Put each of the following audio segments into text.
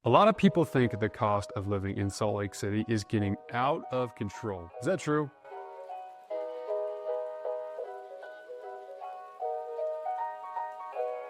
A lot of people think the cost of living in Salt Lake City is getting out of control. Is that true?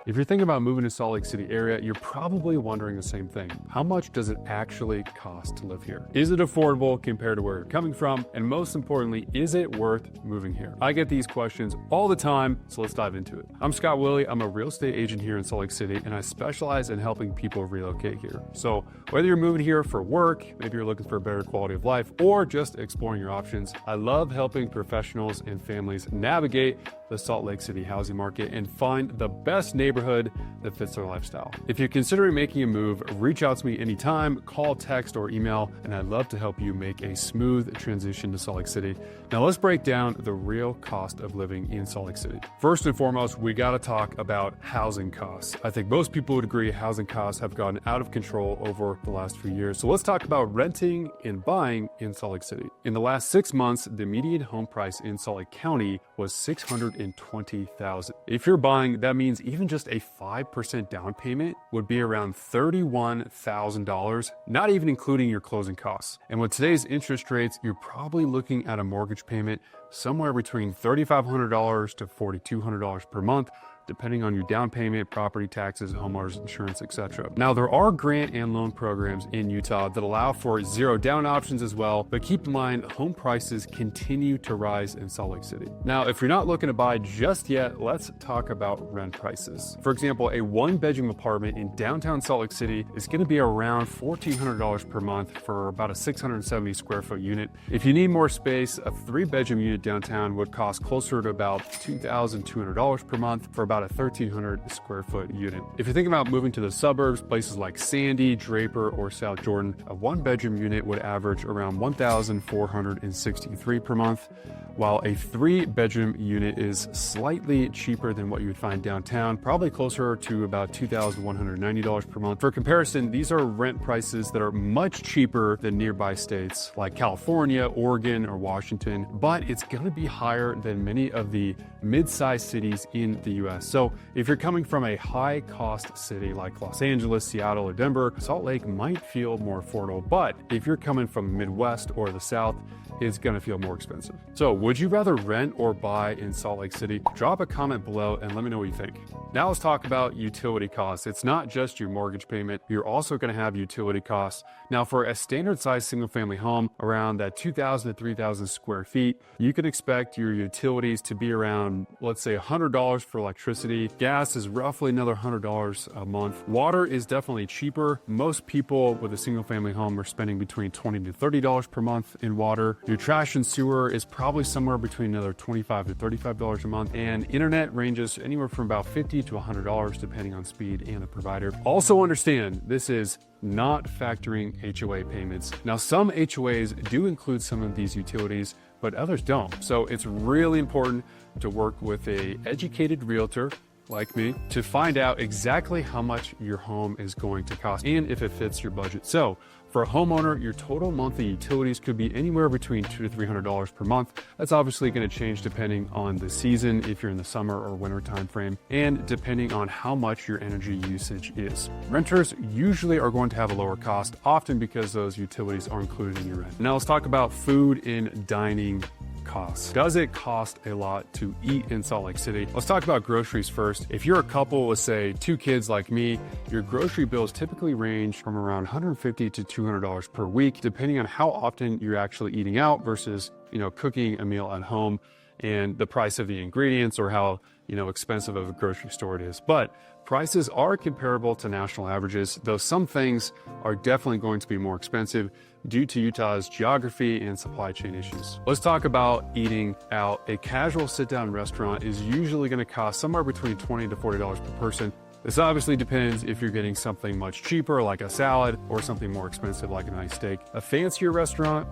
If you're thinking about moving to Salt Lake City area, you're probably wondering the same thing. How much does it actually cost to live here? Is it affordable compared to where you're coming from? And most importantly, is it worth moving here? I get these questions all the time, so let's dive into it. I'm 𝐂𝐿𝐒. I'm a real estate agent here in Salt Lake City, and I specialize in helping people relocate here. So whether you're moving here for work, maybe you're looking for a better quality of life, or just exploring your options, I love helping professionals and families navigate the Salt Lake City housing market and find the best neighborhood that fits their lifestyle. If you're considering making a move, reach out to me anytime, call, text, or email, and I'd love to help you make a smooth transition to Salt Lake City. Now let's break down the real cost of living in Salt Lake City. First and foremost, we gotta talk about housing costs. I think most people would agree housing costs have gotten out of control over the last few years. So let's talk about renting and buying in Salt Lake City. In the last 6 months, the median home price in Salt Lake County was $620,000. If you're buying, that means even just a 5% down payment would be around $31,000, not even including your closing costs. And with today's interest rates, you're probably looking at a mortgage payment somewhere between $3,500 to $4,200 per month, depending on your down payment, property taxes, homeowners insurance, etc. Now, there are grant and loan programs in Utah that allow for zero down options as well, but keep in mind, home prices continue to rise in Salt Lake City. Now, if you're not looking to buy just yet, let's talk about rent prices. For example, a one-bedroom apartment in downtown Salt Lake City is gonna be around $1,400 per month for about a 670 square foot unit. If you need more space, a 3-bedroom unit downtown would cost closer to about $2,200 per month for about a 1,300 square foot unit. If you're thinking about moving to the suburbs, places like Sandy, Draper, or South Jordan, a 1-bedroom unit would average around $1,463 per month, while a 3-bedroom unit is slightly cheaper than what you would find downtown, probably closer to about $2,190 per month. For comparison, these are rent prices that are much cheaper than nearby states like California, Oregon, or Washington, but it's gonna be higher than many of the mid-sized cities in the US. So if you're coming from a high-cost city like Los Angeles, Seattle, or Denver, Salt Lake might feel more affordable. But if you're coming from the Midwest or the South, it's gonna feel more expensive. So would you rather rent or buy in Salt Lake City? Drop a comment below and let me know what you think. Now let's talk about utility costs. It's not just your mortgage payment, you're also gonna have utility costs. Now for a standard size single family home, around that 2,000 to 3,000 square feet, you can expect your utilities to be around, let's say $100 for electricity. Gas is roughly another $100 a month. Water is definitely cheaper. Most people with a single family home are spending between $20 to $30 per month in water. Your trash and sewer is probably somewhere between another $25 to $35 a month. And internet ranges anywhere from about $50 to $100 depending on speed and the provider. Also understand, this is not factoring HOA payments. Now, some HOAs do include some of these utilities, but others don't. So it's really important to work with an educated realtor like me to find out exactly how much your home is going to cost and if it fits your budget. So for a homeowner, your total monthly utilities could be anywhere between $200 to $300 per month. That's obviously going to change depending on the season, if you're in the summer or winter time frame, and depending on how much your energy usage is. Renters usually are going to have a lower cost, often because those utilities are included in your rent. Now let's talk about food and dining costs. Does it cost a lot to eat in Salt Lake City? Let's talk about groceries first. If you're a couple with, say, 2 kids like me, your grocery bills typically range from around $150 to $200 per week, depending on how often you're actually eating out versus, cooking a meal at home, and the price of the ingredients or how, expensive of a grocery store it is. But prices are comparable to national averages, though some things are definitely going to be more expensive due to Utah's geography and supply chain issues. Let's talk about eating out. A casual sit-down restaurant is usually going to cost somewhere between $20 to $40 per person. This obviously depends if you're getting something much cheaper like a salad or something more expensive like a nice steak. A fancier restaurant,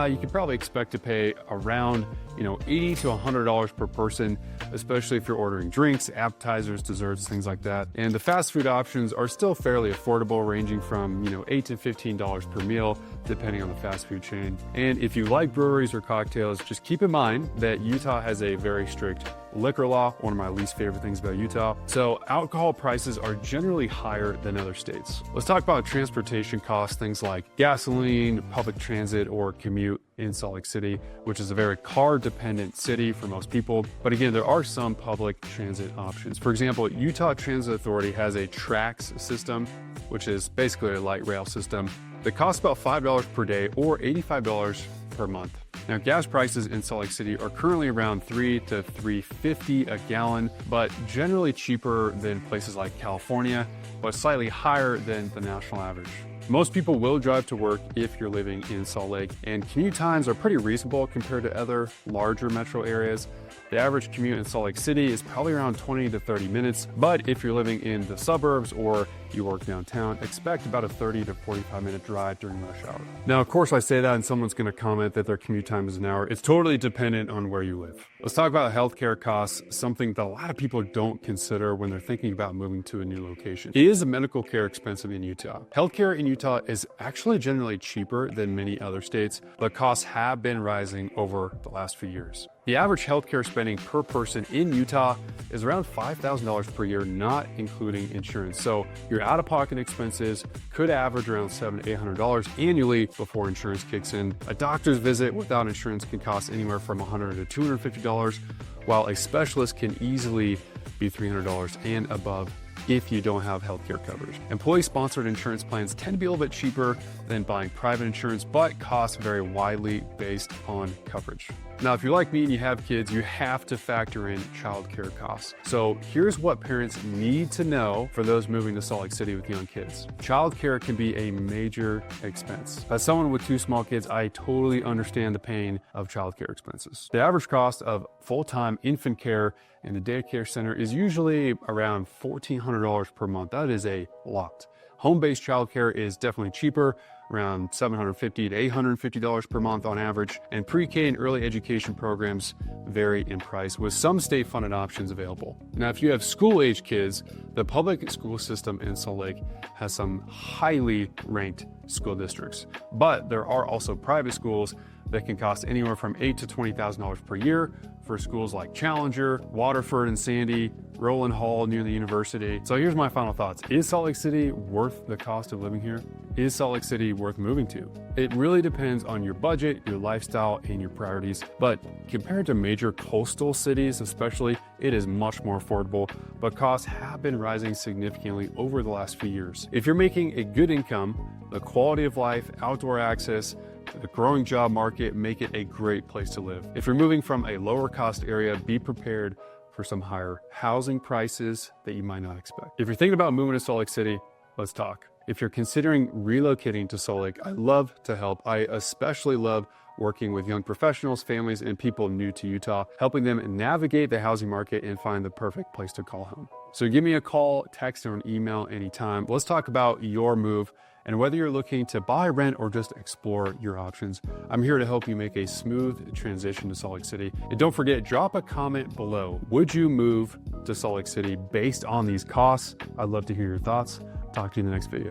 you could probably expect to pay around $80 to $100 per person, especially if you're ordering drinks, appetizers, desserts, things like that. And the fast food options are still fairly affordable, ranging from $8 to $15 per meal, depending on the fast food chain. And if you like breweries or cocktails, just keep in mind that Utah has a very strict liquor law, one of my least favorite things about Utah. So alcohol prices are generally higher than other states. Let's talk about transportation costs, things like gasoline, public transit, or commute in Salt Lake City, which is a very car-dependent city for most people. But again, there are some public transit options. For example, Utah Transit Authority has a TRAX system, which is basically a light rail system that costs about $5 per day or $85 per month. Now, gas prices in Salt Lake City are currently around $3 to $3.50 a gallon, but generally cheaper than places like California, but slightly higher than the national average. Most people will drive to work if you're living in Salt Lake, and commute times are pretty reasonable compared to other larger metro areas. The average commute in Salt Lake City is probably around 20 to 30 minutes, but if you're living in the suburbs or you work downtown, expect about a 30 to 45-minute drive during rush hour. Now, of course, I say that and someone's going to comment that their commute time is an hour. It's totally dependent on where you live. Let's talk about healthcare costs, something that a lot of people don't consider when they're thinking about moving to a new location. Is medical care expensive in Utah? Healthcare in Utah is actually generally cheaper than many other states, but costs have been rising over the last few years. The average healthcare spending per person in Utah is around $5,000 per year, not including insurance. So your out-of-pocket expenses could average around $700 to $800 annually before insurance kicks in. A doctor's visit without insurance can cost anywhere from $100 to $250, while a specialist can easily be $300 and above if you don't have healthcare coverage. Employee-sponsored insurance plans tend to be a little bit cheaper than buying private insurance, but cost vary widely based on coverage. Now, if you're like me and you have kids, you have to factor in childcare costs. So here's what parents need to know for those moving to Salt Lake City with young kids. Childcare can be a major expense. As someone with 2 small kids, I totally understand the pain of childcare expenses. The average cost of full-time infant care in the daycare center is usually around $1,400 per month. That is a lot. Home-based childcare is definitely cheaper, around $750 to $850 per month on average, and pre-K and early education programs vary in price, with some state-funded options available. Now, if you have school-age kids, the public school system in Salt Lake has some highly ranked school districts, but there are also private schools that can cost anywhere from $8,000 to $20,000 per year for schools like Challenger, Waterford and Sandy, Rowland Hall near the university. So here's my final thoughts. Is Salt Lake City worth the cost of living here? Is Salt Lake City worth moving to? It really depends on your budget, your lifestyle, and your priorities. But compared to major coastal cities especially, it is much more affordable, but costs have been rising significantly over the last few years. If you're making a good income, the quality of life, outdoor access, the growing job market make it a great place to live. If you're moving from a lower cost area, be prepared for some higher housing prices that you might not expect. If you're thinking about moving to Salt Lake City, let's talk. If you're considering relocating to Salt Lake, I love to help. I especially love working with young professionals, families, and people new to Utah, helping them navigate the housing market and find the perfect place to call home. So give me a call, text, or an email anytime. Let's talk about your move and whether you're looking to buy, rent, or just explore your options. I'm here to help you make a smooth transition to Salt Lake City. And don't forget, drop a comment below. Would you move to Salt Lake City based on these costs? I'd love to hear your thoughts. Talk to you in the next video.